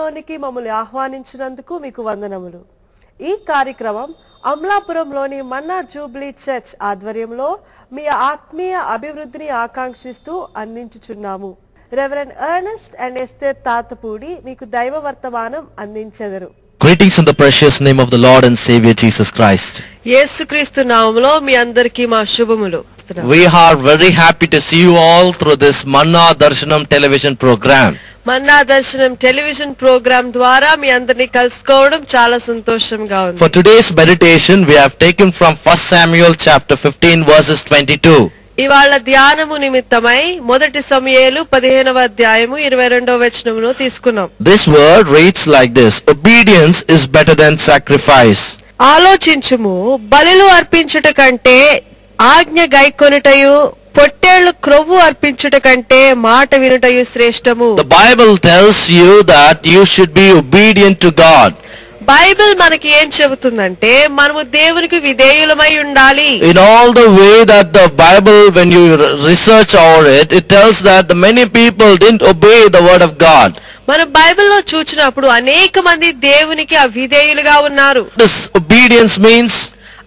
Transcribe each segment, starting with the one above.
కుటుంబంలోనికి మమ్మల్ని ఆహ్వానించినందుకు మీకు వందనములు. ఈ కార్యక్రమం అమలాపురంలోని మన్నా జూబ్లీ చర్చ్ ఆధ్వర్యంలో మీ ఆత్మీయ అభివృద్ధిని ఆకాంక్షిస్తూ అందించుచున్నాము. Reverend Ernest and Esther Tatapudi మీకు దైవ వర్తమానం అందించెదరు. Greetings in the precious name of the Lord and Savior Jesus Christ. యేసుక్రీస్తు నామములో మీ అందరికీ మా శుభములు. We are very happy to see you all through this Manna Darshanam television program. మన్నా దర్శనం టెలివిజన్ ప్రోగ్రామ్ ద్వారా మీ అందరిని కలుసుకోవడం చాలా సంతోషంగా ఉంది. For today's meditation we have taken from 1 Samuel chapter 15 verses 22. ఇవాళ ధ్యానము నిమిత్తమై మొదటి సమూయేలు 15వ అధ్యాయము 22వ వచనమును తీసుకున్నాం. This word reads like this: Obedience is better than sacrifice. ఆలోచించుము, బలులు అర్పించుట కంటే ఆజ్ఞ గైకొనుటయు పొట్టేళ్లు క్రొవ్వు అర్పించుట కంటే మాట వినుటయు శ్రేష్టము. The Bible tells you that you should be obedient to God. Bible మనకి ఏం చెబుతుందంటే మనము దేవునికి విధేయులమై ఉండాలి. In all the way that the Bible, when you research over it, it tells that the many people didn't obey the word of God. మనం బైబిల్లో చూచినప్పుడు అనేక మంది దేవునికి అవిధేయులుగా ఉన్నారు. This obedience means,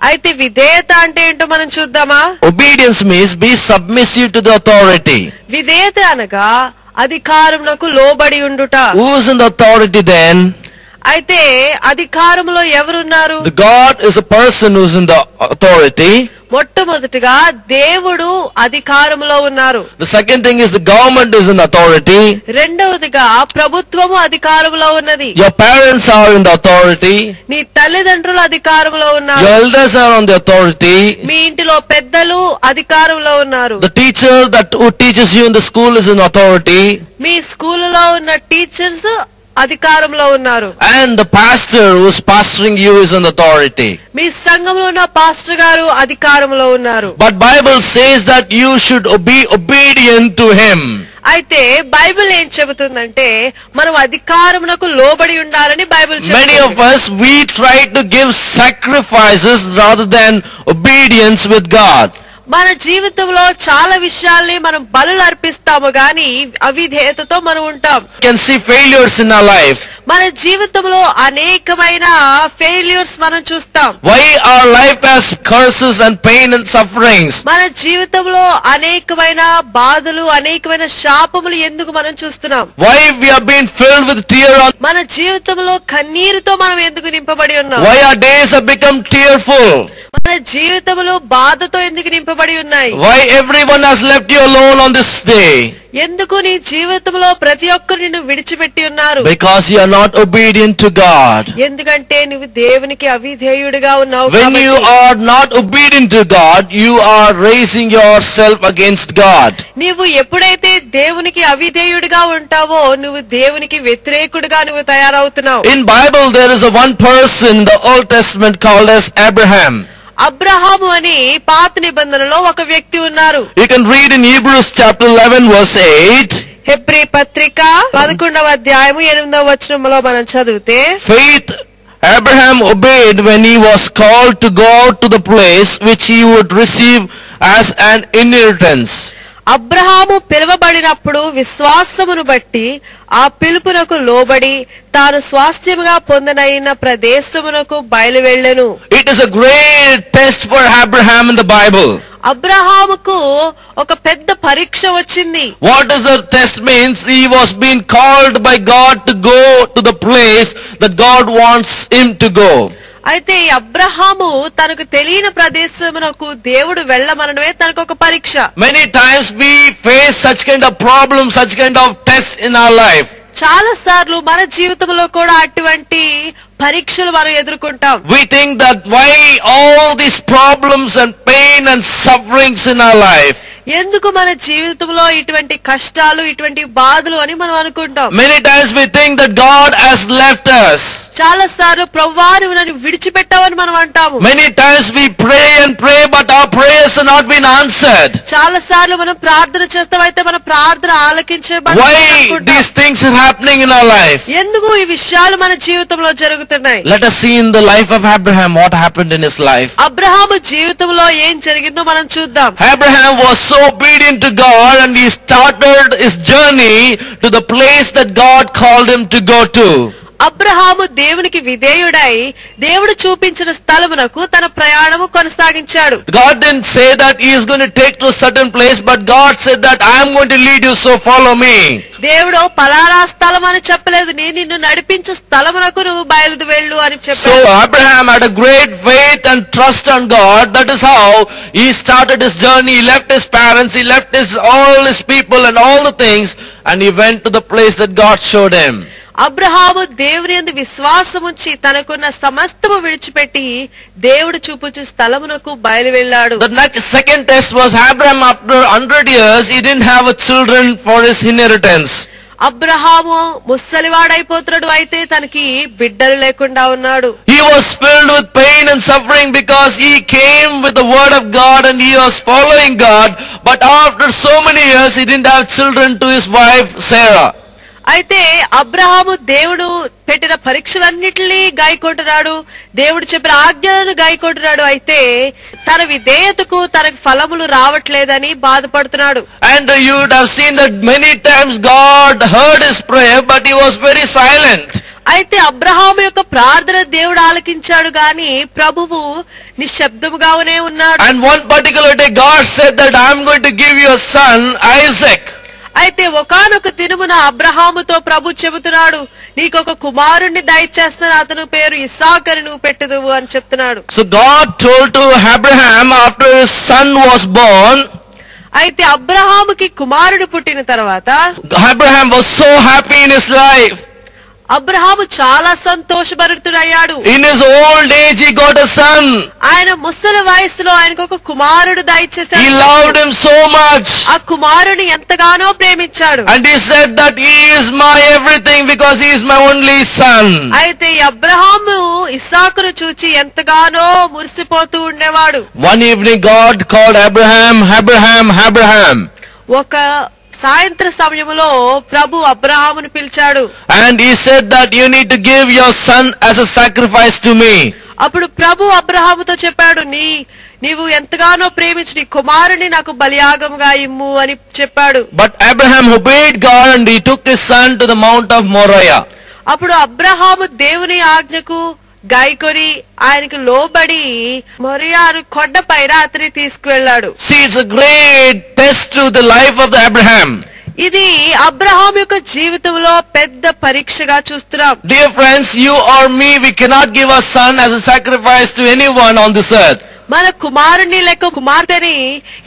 అయితే విధేయత అంటే ఏంటో మనం చూద్దామా? obedience means be submissive to the authority. విధేయత అనగా అధికారమునకు లోబడి ఉండుట. Who is in the authority then? అయితే అధికారంలో ఎవరున్నారు? The God is a person who is in the authority. మొట్టమొదటిగా దేవుడు అధికారంలో ఉన్నారు. The second thing is the government is in authority. రెండవదిగా ప్రభుత్వము అధికారంలో ఉన్నది. Your parents are in the authority. నీ తల్లిదండ్రులు అధికారంలో ఉన్నారు. Your elders are on the authority. మీ ఇంటిలో పెద్దలు అధికారంలో ఉన్నారు. The teacher who teaches you in the school is in authority. మీ స్కూలులో ఉన్న టీచర్స్ అధికారంలో ఉన్నారు. And the pastor who is pastoring you is in authority. మీ సంఘంలో ఉన్న పాస్టర్ గారు అధికారంలో ఉన్నారు. But Bible says that you should be obedient to him. అయితే బైబిల్ ఏం చెబుతుందంటే మనం అధికారమునకు లోబడి ఉండాలని బైబిల్ చెబుతుంది. Many of us we try to give sacrifices rather than obedience with God. మన జీవితంలో చాలా విషయాల్ని మనం బలులు అర్పిస్తాము గాని అవిధేయతతో మనం ఉంటాం. You can see failures in our life. మన జీవితంలో అనేకమైన ఫెయిల్యూర్స్ మనం చూస్తాం. Why our life has curses and pain and sufferings? మన జీవితంలో అనేకమైన బాధలు అనేకమైన శాపములు ఎందుకు మనం చూస్తున్నాం? Why we have been filled with tears? మన జీవితంలో కన్నీరుతో మనం ఎందుకు నింపబడి ఉన్నాం? Why our days have become tearful? మన జీవితంలో బాధతో ఎందుకు నింపబడి ఉన్నాయి? Why everyone has left you alone on this day? ఎందుకు నీ జీవితంలో ప్రతి ఒక్కరు నిన్ను విడిచిపెట్టి ఉన్నారు? Because you are not obedient to God. ఎందుకంటే నువ్వు దేవునికి అవిధేయుడిగా ఉన్నావు. When you are not obedient to God, you are raising yourself against God. నీవు ఎప్పుడైతే దేవునికి అవిధేయుడిగా ఉంటావో నువ్వు దేవునికి వ్యతిరేకుడిగా నువ్వు తయారవుతున్నావు. In Bible there is a one person in the Old Testament called as Abraham. Abraham అని పాత నిబంధనలో ఒక వ్యక్తి ఉన్నారు. You can read in Hebrews chapter 11 verse 8. Hebrew పత్రిక 11వ అధ్యాయము 8వ వచనంలో మనం చదివితే, Faith Abraham obeyed when he was called to go out to the place which he would receive as an inheritance. Abraham పిలువబడినప్పుడు విశ్వాసమును బట్టి ఆ పిలుపునకు లోబడి తాను స్వాస్థ్యముగా పొందనైన ప్రదేశమునకు బయలువెళ్ళెను. It is a great test for Abraham in the Bible. అబ్రహాముకు ఒక పెద్ద పరీక్ష వచ్చింది. What does the test means? He was being called by God to go to the place that God wants him to go. అయితే అబ్రహాము తనకు తెలియని ప్రదేశమునకు దేవుడు వెళ్ళమనడమే తనకు ఒక పరీక్ష. Many times we face such kind of problems, such kind of tests in our life. చాలా సార్లు మన జీవితంలో కూడా అటువంటి పరీక్షలు మనం ఎదుర్కొంటాం. We think that why all these problems and pain and sufferings in our life? ఎందుకు మన జీవితంలో ఇటువంటి కష్టాలు ఇటువంటి బాధలు అని మనం అనుకుంటాం. Many times we think that God has left us. చాలా సార్లు ప్రభువా నువ్వు నన్ను విడిచిపెట్టావని మనం అంటాము. Many times we pray and pray but our prayer prayers are not been answered? చాలా సార్లు మనం ప్రార్థన చేస్తాం, అయితే మన ప్రార్థన ఆలకించబడదు Why అనుకుంటాం. these things are happening in our life? ఎందుకు ఈ విషయాలు మన జీవితంలో జరుగుతున్నాయి? Let us see in the life of Abraham what happened in his life. Abraham జీవితంలో ఏం జరిగిందో మనం చూద్దాం. Abraham was so obedient to God, and he started his journey to the place that God called him to go to. Abraham దేవునికి విధేయుడై దేవుడు చూపించిన స్థలమునకు తన ప్రయాణము కొనసాగించాడు. God didn't say that he is going to take to a certain place, but God said that I am going to lead you, so follow me. దేవుడు పలానా స్థలం అని చెప్పలేదు, నేను నిన్ను నడిపించు స్థలమునకు నువ్వు బయలుదేరి వెళ్ళు అని So చెప్పాడు. Abraham had a great faith and trust on God. That is how he started his journey. He left his parents, he left all his people and all the things, and he went to the place that God showed him. Abraham దేవుని యందు విశ్వాసముంచి తనకున్న సమస్తము విడిచిపెట్టి దేవుడు చూపుచు స్థలమునకు బయలు వెళ్ళాడు. The next second test was Abraham, after 100 years, he didn't have a children for his inheritance. Abraham ముసలివాడైపోతున్నాడు, అయితే తనకి బిడ్డలు లేకుండా ఉన్నాడు. He was filled with pain and suffering because he came with the word of God and he was following God, but after so many years he didn't have children to his wife Sarah. అయితే అబ్రహాము దేవుడు పెట్టిన పరీక్షలన్నిటినీ గాయకొంటున్నాడు, దేవుడు చెప్పిన ఆజ్ఞలను గాయకొంటున్నాడు, అయితే తన విధేయతకు తనకు ఫలములు రావట్లేదని బాధపడుతున్నాడు. And you would have seen that many times God heard his prayer, but he was very silent. అయితే అబ్రహాము యొక్క ప్రార్థన దేవుడు ఆలకించాడు గాని ప్రభువు నిశ్శబ్దముగానే ఉన్నాడు. And one particular day God said that I am going to give you a son, Isaac. అయితే ఒకానొక దినమున అబ్రహాముతో ప్రభు చెబుతున్నాడు, నీకొక కుమారుణ్ణి దయచేస్తాను, అతను పేరు ఇస్సాకు అని నువ్వు పెట్టుదువు అని చెప్తున్నాడు. So God told to Abraham after his son was born. అయితే అబ్రహాముకి కుమారుడు పుట్టిన తర్వాత Abraham was so happy in his life. Abraham చాలా సంతోషభరితుడయ్యాడు. In his old age he got a son. ఆయన ముసలి వయసులో ఆయనకు ఒక కుమారుడు He దయచేశాడు. loved him so much. ఆ కుమారుని ఎంతగానో ప్రేమించాడు. And he said that he is my everything because he is my only son. అయితే ఈ అబ్రహాము ఇస్సాకును చూచి ఎంతగానో మురిసిపోతూ ఉండేవాడు. One evening God called Abraham, Abraham, Abraham. ఒక సాయంత్ర సమయంలో ప్రభు అబ్రహామును పిలిచాడు. And he said that you need to give your son as a sacrifice to me. అప్పుడు ప్రభు అబ్రహాముతో చెప్పాడు, నీవు ఎంతగానో ప్రేమించి నీ కుమారుని నాకు బలియాగముగా ఇమ్ము అని చెప్పాడు. But Abraham obeyed God and he took his son to the mount of Moriah. అప్పుడు అబ్రహాము దేవుని ఆజ్ఞకు గాయకొని ఆయనకు లోబడి మొరియాను కొండపైన అతని తీసుకువెళ్ళాడు. See, it's a great test to the life of the Abraham. ఇది అబ్రహాం యొక్క జీవితంలో పెద్ద పరీక్షగా చూస్తున్నాం. Dear friends, you or me, we cannot give our son as a sacrifice to anyone on this earth. మన కుమారుని లేక కుమార్తెని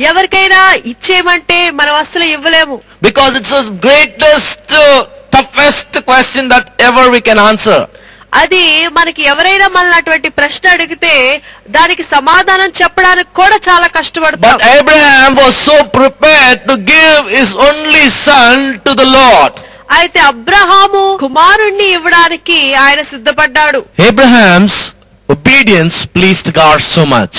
ఎవరికైనా ఇచ్చేయమంటే మనం అస్సలు ఇవ్వలేము. Because it's the greatest, toughest question that ever we can answer. అది మనకి ఎవరైనా మనల్ని అటువంటి ప్రశ్న అడిగితే దానికి సమాధానం చెప్పడానికి కూడా చాలా కష్టపడతాం. But Abraham was so prepared to give his only son to the Lord. అయితే అబ్రహాము కుమారుణ్ణి ఇవ్వడానికి ఆయన సిద్ధపడ్డాడు. Abraham's obedience pleased God so much.